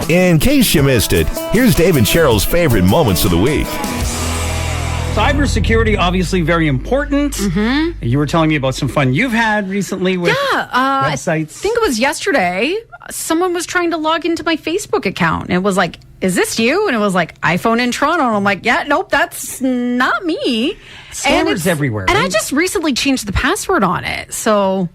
In case you missed it, here's Dave and Cheryl's favorite moments of the week. Cybersecurity, obviously very important. Mm-hmm. You were telling me about some fun you've had recently with websites. I think it was yesterday. Someone was trying to log into my Facebook account. And it was like, is this you? And it was like, iPhone in Toronto. And I'm like, yeah, nope, that's not me. Scammers everywhere. And right? I just recently changed the password on it. So...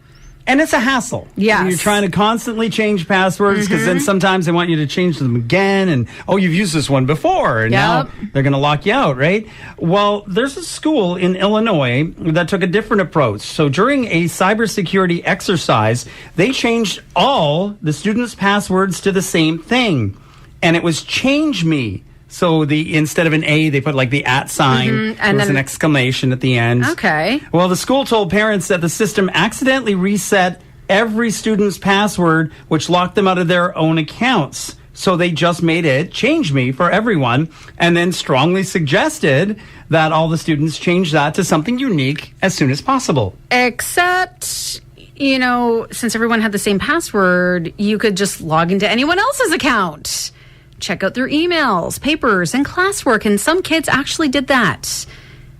And it's a hassle. Yes. You're trying to constantly change passwords because then sometimes they want you to change them again. And, you've used this one before. And now they're going to lock you out, right? Well, there's a school in Illinois that took a different approach. So during a cybersecurity exercise, they changed all the students' passwords to the same thing. And it was Change Me. So instead of an A, they put like the @ sign. And there was an exclamation at the end. Okay. Well, the school told parents that the system accidentally reset every student's password, which locked them out of their own accounts. So they just made it Change Me for everyone, and then strongly suggested that all the students change that to something unique as soon as possible. Except, since everyone had the same password, you could just log into anyone else's account. Check out their emails, papers, and classwork, and some kids actually did that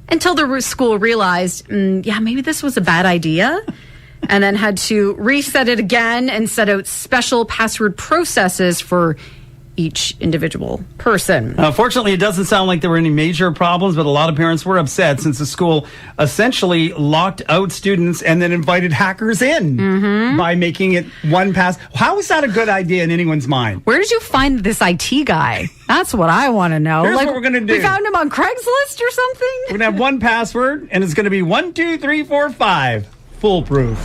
until the school realized, maybe this was a bad idea, and then had to reset it again and set out special password processes for each individual person. Fortunately, it doesn't sound like there were any major problems, but a lot of parents were upset since the school essentially locked out students and then invited hackers in by making it one pass. How is that a good idea in anyone's mind? Where did you find this IT guy? That's what I want to know. Here's what we're going to do. We found him on Craigslist or something? We're going to have one password, and it's going to be 1, 2, 3, 4, 5. Foolproof.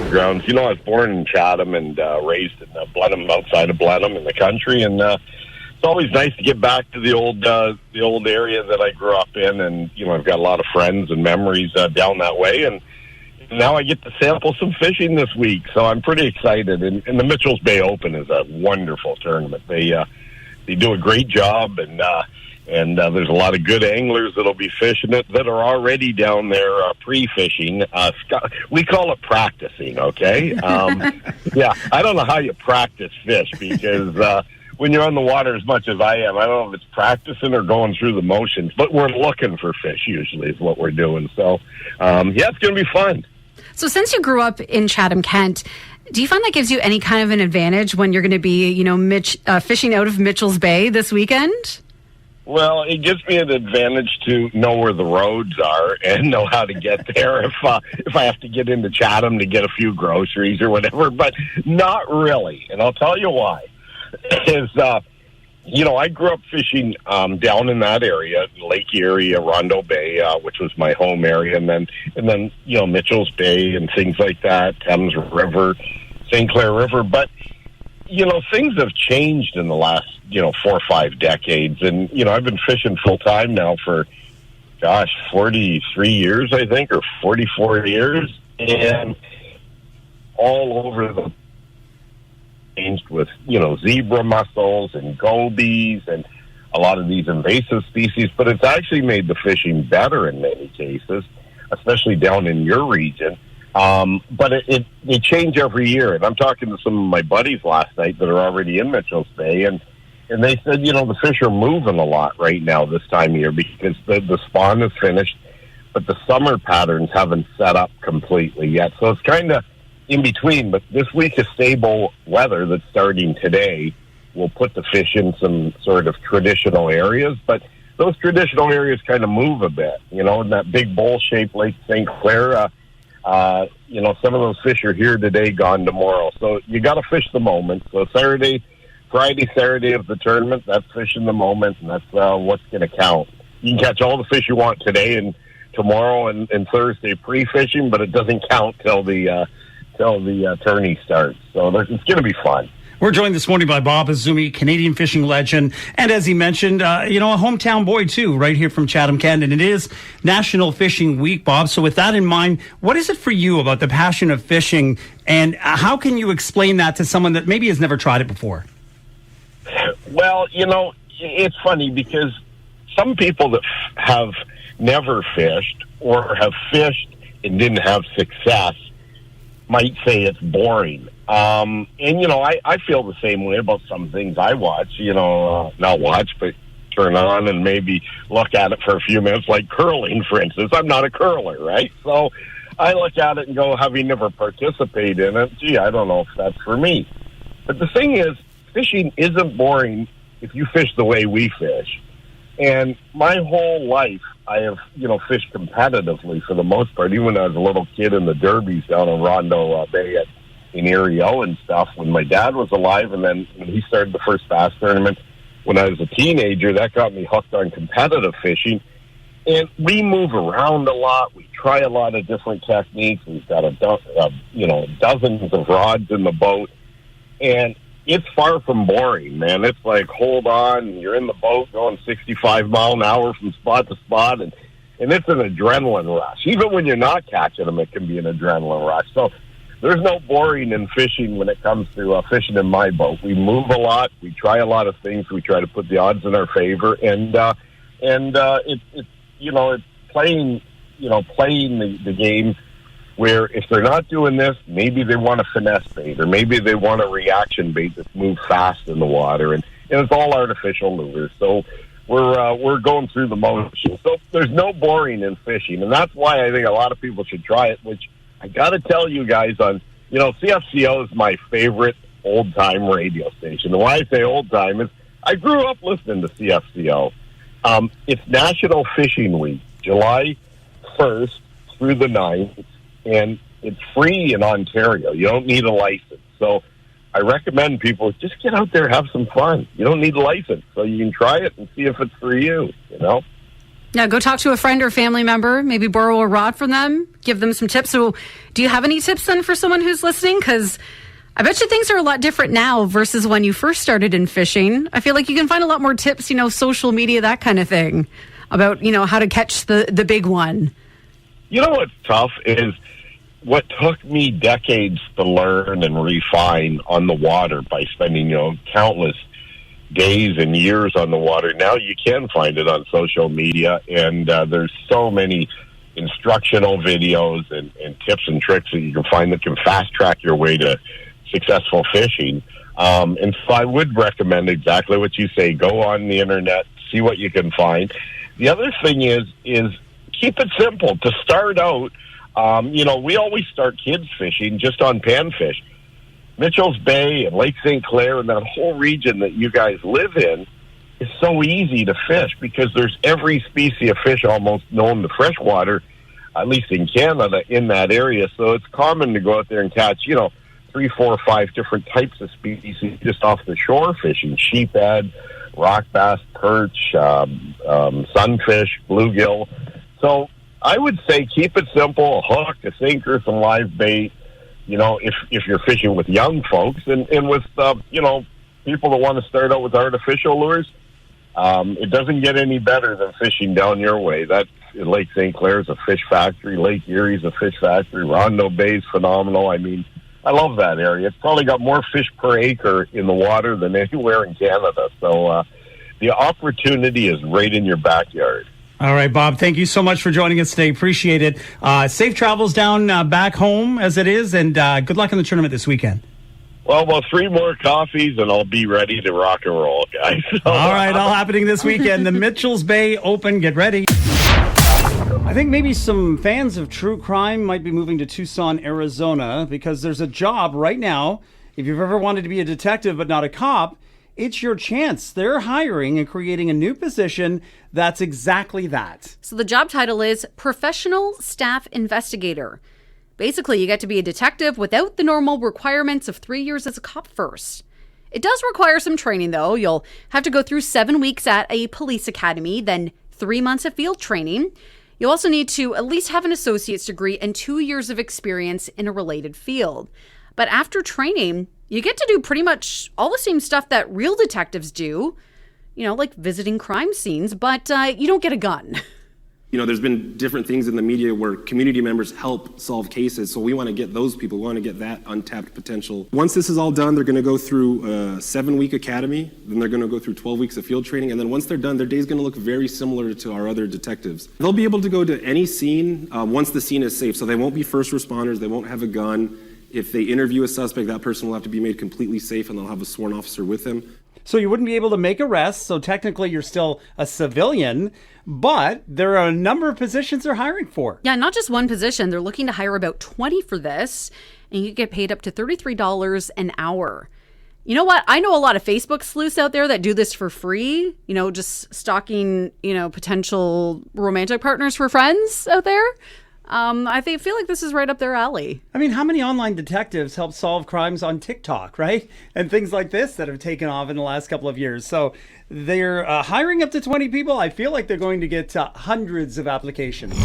Grounds. I was born in Chatham and raised in Blenheim, outside of Blenheim in the country, and it's always nice to get back to the old area that I grew up in, and I've got a lot of friends and memories down that way, and now I get to sample some fishing this week, so I'm pretty excited. And the Mitchell's Bay Open is a wonderful tournament. They do a great job, and there's a lot of good anglers that'll be fishing it that are already down there pre-fishing. We call it practicing, okay? I don't know how you practice fish because when you're on the water as much as I am, I don't know if it's practicing or going through the motions, but we're looking for fish usually is what we're doing. So, it's going to be fun. So since you grew up in Chatham-Kent, do you find that gives you any kind of an advantage when you're going to be, fishing out of Mitchell's Bay this weekend? Well, it gives me an advantage to know where the roads are and know how to get there if I have to get into Chatham to get a few groceries or whatever, but not really. And I'll tell you why. I grew up fishing down in that area, Lake Erie, Rondo Bay, which was my home area, and then Mitchell's Bay and things like that, Thames River, St. Clair River, but things have changed in the last, 4 or 5 decades. And, I've been fishing full time now for, 43 years, I think, or 44 years. And all over the changed with, zebra mussels and gobies and a lot of these invasive species. But it's actually made the fishing better in many cases, especially down in your region. But they change every year. And I'm talking to some of my buddies last night that are already in Mitchell's Bay, and they said, the fish are moving a lot right now this time of year because the spawn is finished, but the summer patterns haven't set up completely yet. So it's kind of in between. But this week of stable weather that's starting today will put the fish in some sort of traditional areas, but those traditional areas kind of move a bit, in that big bowl-shaped Lake St. Clair. Some of those fish are here today, gone tomorrow. So you got to fish the moment. So Friday, Saturday of the tournament, that's fishing the moment, and that's what's going to count. You can catch all the fish you want today and tomorrow and Thursday pre-fishing, but it doesn't count till the tourney starts. So it's going to be fun. We're joined this morning by Bob Izumi, Canadian fishing legend, and as he mentioned, a hometown boy too, right here from Chatham-Kent, and it is National Fishing Week, Bob. So with that in mind, what is it for you about the passion of fishing, and how can you explain that to someone that maybe has never tried it before? Well, it's funny because some people that have never fished or have fished and didn't have success might say it's boring. And, I feel the same way about some things I watch, not watch, but turn on and maybe look at it for a few minutes, like curling, for instance. I'm not a curler, right? So I look at it and go, having never participated in it, gee, I don't know if that's for me. But the thing is, fishing isn't boring if you fish the way we fish. And my whole life, I have, fished competitively for the most part, even when I was a little kid in the derbies down in Rondo Bay in Erie and stuff, when my dad was alive, and then when he started the first bass tournament, when I was a teenager, that got me hooked on competitive fishing. And we move around a lot. We try a lot of different techniques. We've got dozens of rods in the boat. And it's far from boring, man. It's like, hold on, you're in the boat going 65 mile an hour from spot to spot, and it's an adrenaline rush. Even when you're not catching them, it can be an adrenaline rush. So there's no boring in fishing when it comes to fishing in my boat. We move a lot. We try a lot of things. We try to put the odds in our favor, and it's playing the game where if they're not doing this, maybe they want a finesse bait, or maybe they want a reaction bait that's moved fast in the water, and it's all artificial lures. So we're going through the motions. So there's no boring in fishing, and that's why I think a lot of people should try it, which I got to tell you guys CFCO is my favorite old-time radio station. And why I say old-time is I grew up listening to CFCO. It's National Fishing Week, July 1st through the 9th, and it's free in Ontario. You don't need a license. So I recommend people just get out there, have some fun. You don't need a license, so you can try it and see if it's for you, Yeah, go talk to a friend or family member, maybe borrow a rod from them, give them some tips. So do you have any tips then for someone who's listening? Because I bet you things are a lot different now versus when you first started in fishing. I feel like you can find a lot more tips, social media, that kind of thing, about, how to catch the big one. What's tough is what took me decades to learn and refine on the water by spending, countless days and years on the water. Now you can find it on social media, and there's so many instructional videos and tips and tricks that you can find that can fast track your way to successful fishing. And so I would recommend exactly what you say. Go on the internet, see what you can find. The other thing is keep it simple. To start out, we always start kids fishing just on panfish. Mitchell's Bay and Lake St. Clair and that whole region that you guys live in is so easy to fish because there's every species of fish almost known to freshwater, at least in Canada, in that area. So it's common to go out there and catch, 3, 4, 5 different types of species just off the shore fishing: sheephead, rock bass, perch, sunfish, bluegill. So I would say keep it simple: a hook, a sinker, some live bait. If you're fishing with young folks and with, people that want to start out with artificial lures, it doesn't get any better than fishing down your way. That Lake St. Clair is a fish factory. Lake Erie's a fish factory. Rondo Bay is phenomenal. I mean, I love that area. It's probably got more fish per acre in the water than anywhere in Canada. So the opportunity is right in your backyard. All right, Bob, thank you so much for joining us today. Appreciate it. Safe travels down back home as it is, and good luck in the tournament this weekend. Well, about 3 more coffees, and I'll be ready to rock and roll, guys. All right, all happening this weekend. The Mitchell's Bay Open. Get ready. I think maybe some fans of true crime might be moving to Tucson, Arizona, because there's a job right now. If you've ever wanted to be a detective but not a cop, it's your chance. They're hiring and creating a new position that's exactly that. So the job title is Professional Staff Investigator. Basically, you get to be a detective without the normal requirements of 3 years as a cop first. It does require some training, though. You'll have to go through 7 weeks at a police academy, then 3 months of field training. You also need to at least have an associate's degree and 2 years of experience in a related field. But after training, you get to do pretty much all the same stuff that real detectives do, like visiting crime scenes, but you don't get a gun. There's been different things in the media where community members help solve cases, so we want to get those people. We want to get that untapped potential. Once this is all done, they're going to go through a 7-week academy, then they're going to go through 12 weeks of field training, and then once they're done, their day's going to look very similar to our other detectives. They'll be able to go to any scene once the scene is safe, so they won't be first responders, they won't have a gun, If they interview a suspect, that person will have to be made completely safe, and they'll have a sworn officer with them. So you wouldn't be able to make arrests, so technically you're still a civilian, but there are a number of positions they're hiring for. Yeah, not just one position. They're looking to hire about 20 for this, and you get paid up to $33 an hour. You know what? I know a lot of Facebook sleuths out there that do this for free, just stalking, potential romantic partners for friends out there. Feel like this is right up their alley. I mean, how many online detectives help solve crimes on TikTok, right? And things like this that have taken off in the last couple of years. So they're hiring up to 20 people. I feel like they're going to get hundreds of applications.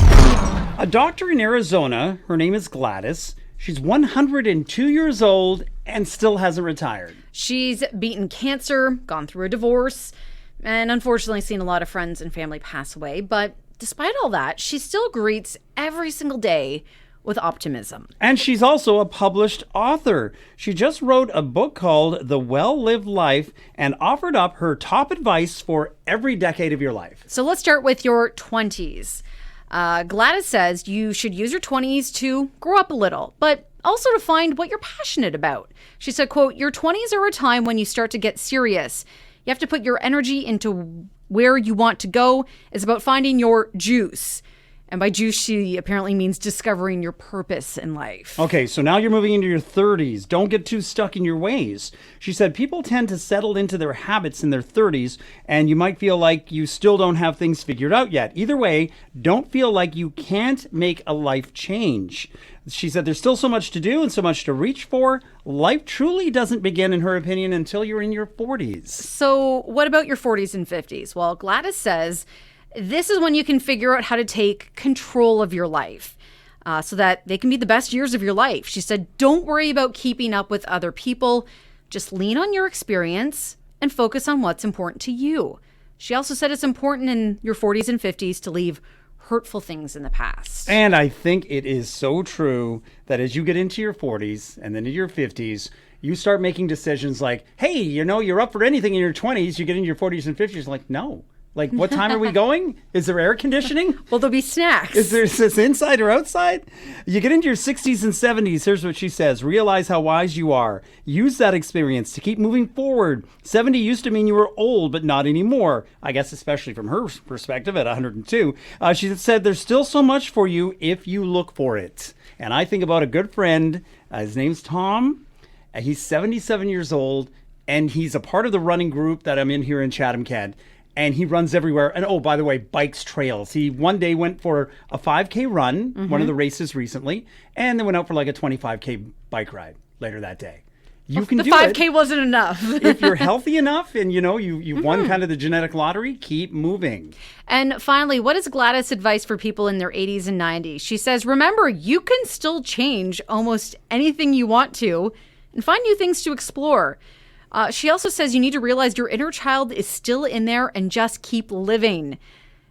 A doctor in Arizona, her name is Gladys. She's 102 years old and still hasn't retired. She's beaten cancer, gone through a divorce, and unfortunately seen a lot of friends and family pass away. But despite all that, she still greets every single day with optimism. And she's also a published author. She just wrote a book called The Well-Lived Life and offered up her top advice for every decade of your life. So let's start with your 20s. Gladys says you should use your 20s to grow up a little, but also to find what you're passionate about. She said, quote, "Your 20s are a time when you start to get serious. You have to put your energy into where you want to go. It's about finding your juice." And by juice, she apparently means discovering your purpose in life. Okay, so now you're moving into your 30s. Don't get too stuck in your ways. She said people tend to settle into their habits in their 30s, and you might feel like you still don't have things figured out yet. Either way, don't feel like you can't make a life change. She said there's still so much to do and so much to reach for. Life truly doesn't begin, in her opinion, until you're in your 40s. So what about your 40s and 50s? Well, Gladys says this is when you can figure out how to take control of your life so that they can be the best years of your life. She said, don't worry about keeping up with other people. Just lean on your experience and focus on what's important to you. She also said it's important in your 40s and 50s to leave hurtful things in the past. And I think it is so true that as you get into your 40s and then into your 50s, you start making decisions like, hey, you're up for anything in your 20s. You get into your 40s and 50s, like, no. Like, what time are we going? Is there air conditioning? Well, there'll be snacks. Is this inside or outside? You get into your 60s and 70s. Here's what she says. Realize how wise you are. Use that experience to keep moving forward. 70 used to mean you were old, but not anymore. I guess especially from her perspective at 102. She said there's still so much for you if you look for it. And I think about a good friend. His name's Tom. He's 77 years old, and he's a part of the running group that I'm in here in Chatham-Kent. And he runs everywhere. And oh, by the way, bikes trails. He one day went for a 5K run, one of the races recently, and then went out for like a 25K bike ride later that day. You can do it. The 5K wasn't enough. If you're healthy enough and you won kind of the genetic lottery, keep moving. And finally, what is Gladys' advice for people in their 80s and 90s? She says, remember, you can still change almost anything you want to and find new things to explore. She also says you need to realize your inner child is still in there and just keep living.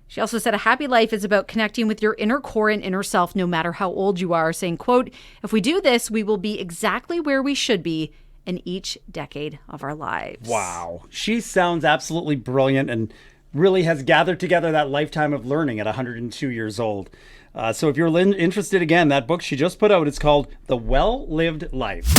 She also said a happy life is about connecting with your inner core and inner self no matter how old you are, saying, quote, if we do this, we will be exactly where we should be in each decade of our lives. Wow. She sounds absolutely brilliant and really has gathered together that lifetime of learning at 102 years old. So if you're interested, again, that book she just put out, it's called The Well-Lived Life.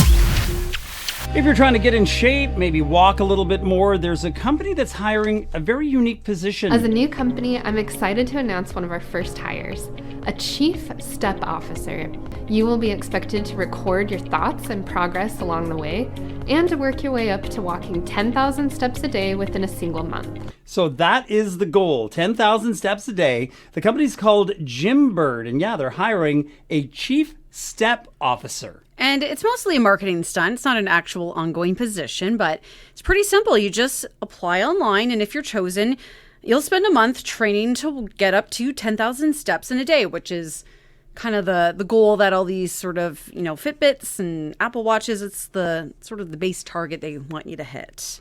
If you're trying to get in shape, maybe walk a little bit more, there's a company that's hiring a very unique position. As a new company, I'm excited to announce one of our first hires, a Chief Step Officer. You will be expected to record your thoughts and progress along the way, and to work your way up to walking 10,000 steps a day within a single month. So that is the goal, 10,000 steps a day. The company's called Jim Bird, and yeah, they're hiring a Chief Step Officer. And it's mostly a marketing stunt. It's not an actual ongoing position, but it's pretty simple. You just apply online, and if you're chosen, you'll spend a month training to get up to 10,000 steps in a day, which is kind of the goal that all these sort of, Fitbits and Apple Watches, it's the sort of the base target they want you to hit.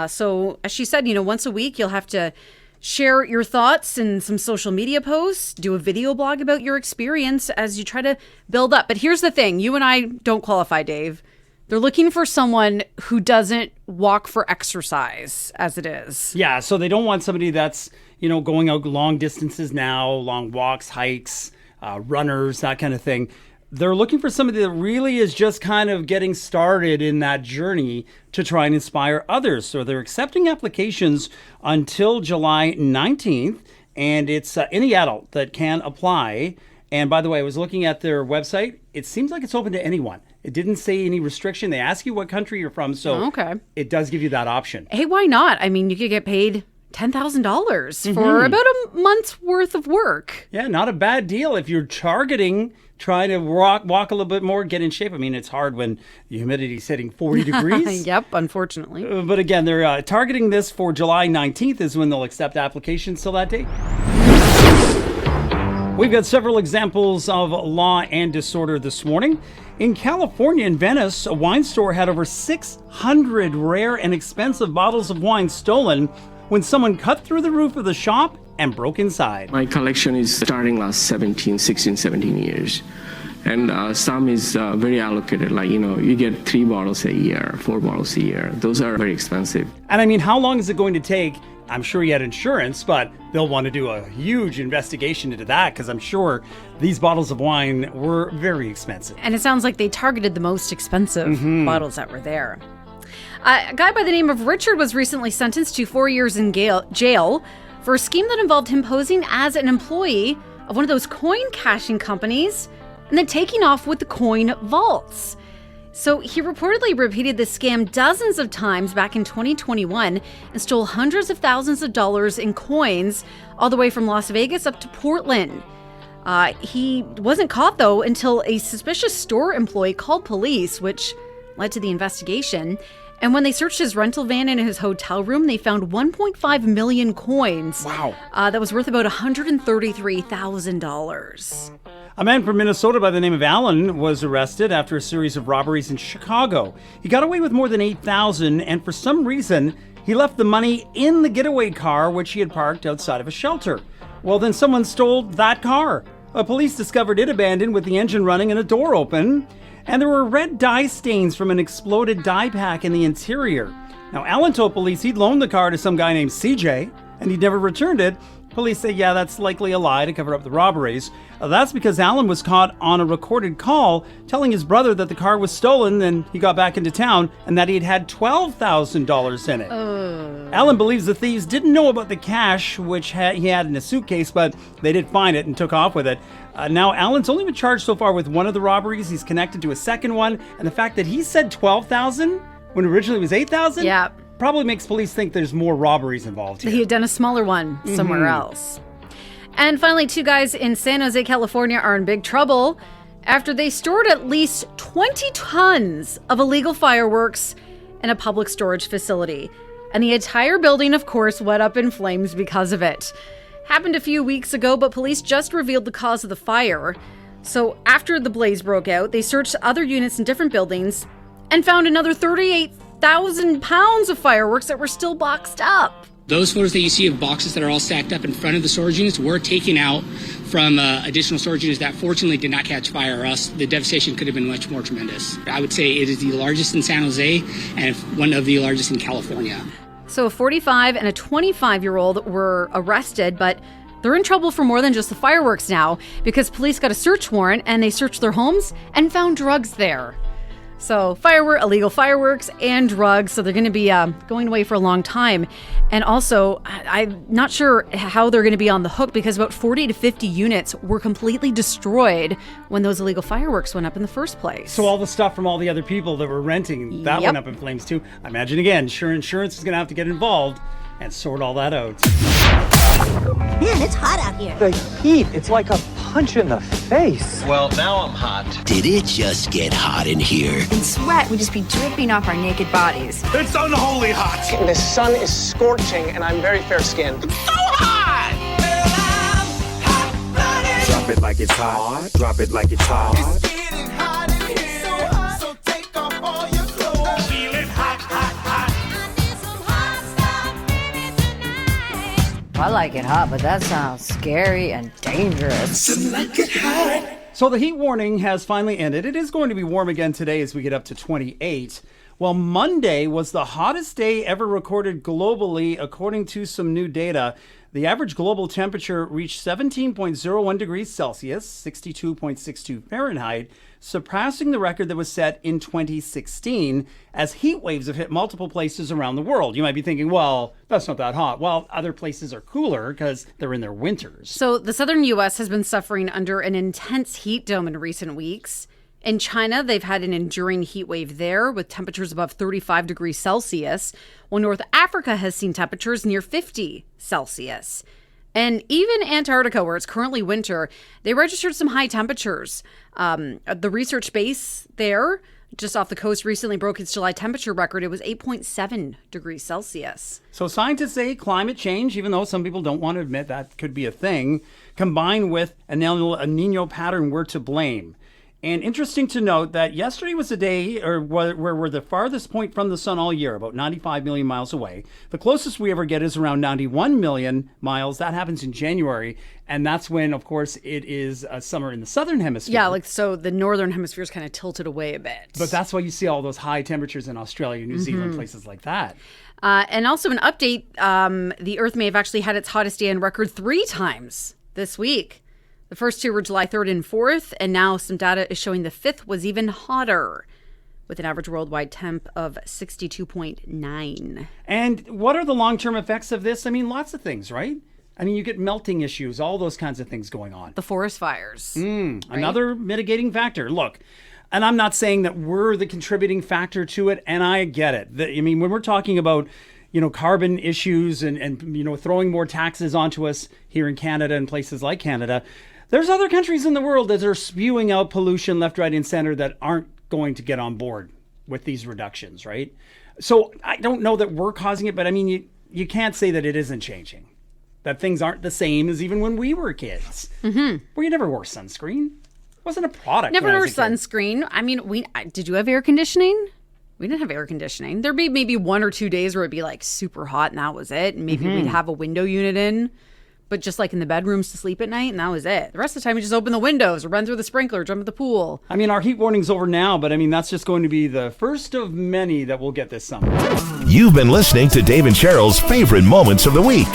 So as she said, once a week, you'll have to share your thoughts in some social media posts, do a video blog about your experience as you try to build up. But here's the thing, you and I don't qualify, Dave. They're looking for someone who doesn't walk for exercise as it is. Yeah, so they don't want somebody that's, going out long distances now, long walks, hikes, runners, that kind of thing. they're looking for somebody that really is just kind of getting started in that journey to try and inspire others. So they're accepting applications until July 19th, and it's any adult that can apply. And by the way, I was looking at their website. It seems like it's open to anyone. It didn't say any restriction. They ask you what country you're from, so it does give you that option. Hey, why not? I mean, you could get paid $10,000 for about a month's worth of work. Yeah, not a bad deal if you're targeting trying to walk a little bit more, get in shape. I mean, it's hard when the humidity's hitting 40 degrees. Yep, unfortunately. But again, they're targeting this for July 19th is when they'll accept applications till that date. We've got several examples of law and disorder this morning. In California, in Venice, a wine store had over 600 rare and expensive bottles of wine stolen when someone cut through the roof of the shop and broke inside. My collection is starting last 16, 17 years. And some is very allocated, like, you get 3 bottles a year, 4 bottles a year. Those are very expensive. And I mean, how long is it going to take? I'm sure you had insurance, but they'll want to do a huge investigation into that because I'm sure these bottles of wine were very expensive. And it sounds like they targeted the most expensive bottles that were there. A guy by the name of Richard was recently sentenced to 4 years in jail for a scheme that involved him posing as an employee of one of those coin cashing companies and then taking off with the coin vaults. So he reportedly repeated this scam dozens of times back in 2021 and stole hundreds of thousands of dollars in coins all the way from Las Vegas up to Portland. He wasn't caught, though, until a suspicious store employee called police, which led to the investigation. And when they searched his rental van and his hotel room, they found 1.5 million coins. Wow. That was worth about $133,000. A man from Minnesota by the name of Alan was arrested after a series of robberies in Chicago. He got away with more than $8,000, and for some reason, he left the money in the getaway car, which he had parked outside of a shelter. Well, then someone stole that car. Police discovered it abandoned with the engine running and a door open, and there were red dye stains from an exploded dye pack in the interior. Now, Alan told police he'd loaned the car to some guy named CJ, and he'd never returned it. Police say, yeah, that's likely a lie to cover up the robberies. That's because Alan was caught on a recorded call telling his brother that the car was stolen and he got back into town and that he'd had $12,000 in it. Alan believes the thieves didn't know about the cash, which he had in a suitcase, but they did find it and took off with it. Now, Alan's only been charged so far with one of the robberies. He's connected to a second one. And the fact that he said $12,000 when originally it was $8,000? Yeah. Probably makes police think there's more robberies involved here. He had done a smaller one somewhere else. And finally, 2 guys in San Jose, California are in big trouble after they stored at least 20 tons of illegal fireworks in a public storage facility. And the entire building, of course, went up in flames because of it. Happened a few weeks ago, but police just revealed the cause of the fire. So after the blaze broke out, they searched other units in different buildings and found another 38,000 pounds of fireworks that were still boxed up. Those photos that you see of boxes that are all stacked up in front of the storage units were taken out from additional storage units that fortunately did not catch fire, or else the devastation could have been much more tremendous. I would say it is the largest in San Jose and one of the largest in California. So a 45 and a 25-year-old were arrested, but they're in trouble for more than just the fireworks now because police got a search warrant and they searched their homes and found drugs there. So illegal fireworks and drugs. So they're going to be going away for a long time. And also, I'm not sure how they're going to be on the hook because about 40 to 50 units were completely destroyed when those illegal fireworks went up in the first place. So all the stuff from all the other people that were renting, that went up in flames too. I imagine, again, insurance is going to have to get involved and sort all that out. Man, it's hot out here. The heat, it's like a punch in the face. Well, now I'm hot. Did it just get hot in here? And sweat would just be dripping off our naked bodies. It's unholy hot. The sun is scorching, and I'm very fair-skinned. It's so hot! Drop it like it's hot. Drop it like it's hot. It's getting hot in here. So hot. So take off all your clothes. Feeling hot, hot, hot. I need some hot stuff, baby, tonight. I like it hot, but that sounds scary and dangerous. Some like it hot. So the heat warning has finally ended. It is going to be warm again today as we get up to 28. Well, Monday was the hottest day ever recorded globally, according to some new data. The average global temperature reached 17.01 degrees Celsius, 62.62 Fahrenheit, surpassing the record that was set in 2016 as heat waves have hit multiple places around the world. You might be thinking, well, that's not that hot. Well, other places are cooler because they're in their winters. So the southern U.S. has been suffering under an intense heat dome in recent weeks. In China, they've had an enduring heat wave there with temperatures above 35 degrees Celsius, while North Africa has seen temperatures near 50 Celsius. And even Antarctica, where it's currently winter, they registered some high temperatures. The research base there, just off the coast, recently broke its July temperature record. It was 8.7 degrees Celsius. So scientists say climate change, even though some people don't want to admit that could be a thing, combined with a Niño pattern, were to blame. And interesting to note that yesterday was a day where we're the farthest point from the sun all year, about 95 million miles away. The closest we ever get is around 91 million miles. That happens in January. And that's when, of course, it is summer in the southern hemisphere. Yeah, so the northern hemisphere is kind of tilted away a bit. But that's why you see all those high temperatures in Australia, New Zealand, places like that. And also an update, the Earth may have actually had its hottest day on record 3 times this week. The first 2 were July 3rd and 4th, and now some data is showing the 5th was even hotter, with an average worldwide temp of 62.9. And what are the long-term effects of this? I mean, lots of things, right? I mean, you get melting issues, all those kinds of things going on. The forest fires. Right? Another mitigating factor. Look, and I'm not saying that we're the contributing factor to it, and I get it. I mean, when we're talking about carbon issues and throwing more taxes onto us here in Canada and places like Canada, there's other countries in the world that are spewing out pollution left, right, and center that aren't going to get on board with these reductions, right? So I don't know that we're causing it, but I mean, you can't say that it isn't changing, that things aren't the same as even when we were kids. Well, you never wore sunscreen. It wasn't a product. Never wore sunscreen. I mean, did you have air conditioning? We didn't have air conditioning. There'd be maybe 1 or 2 days where it'd be like super hot and that was it. And maybe we'd have a window unit in, but just like in the bedrooms to sleep at night, and that was it. The rest of the time, we just open the windows or run through the sprinkler, jump at the pool. I mean, our heat warning's over now, but I mean, that's just going to be the first of many that we'll get this summer. You've been listening to Dave and Cheryl's favorite moments of the week.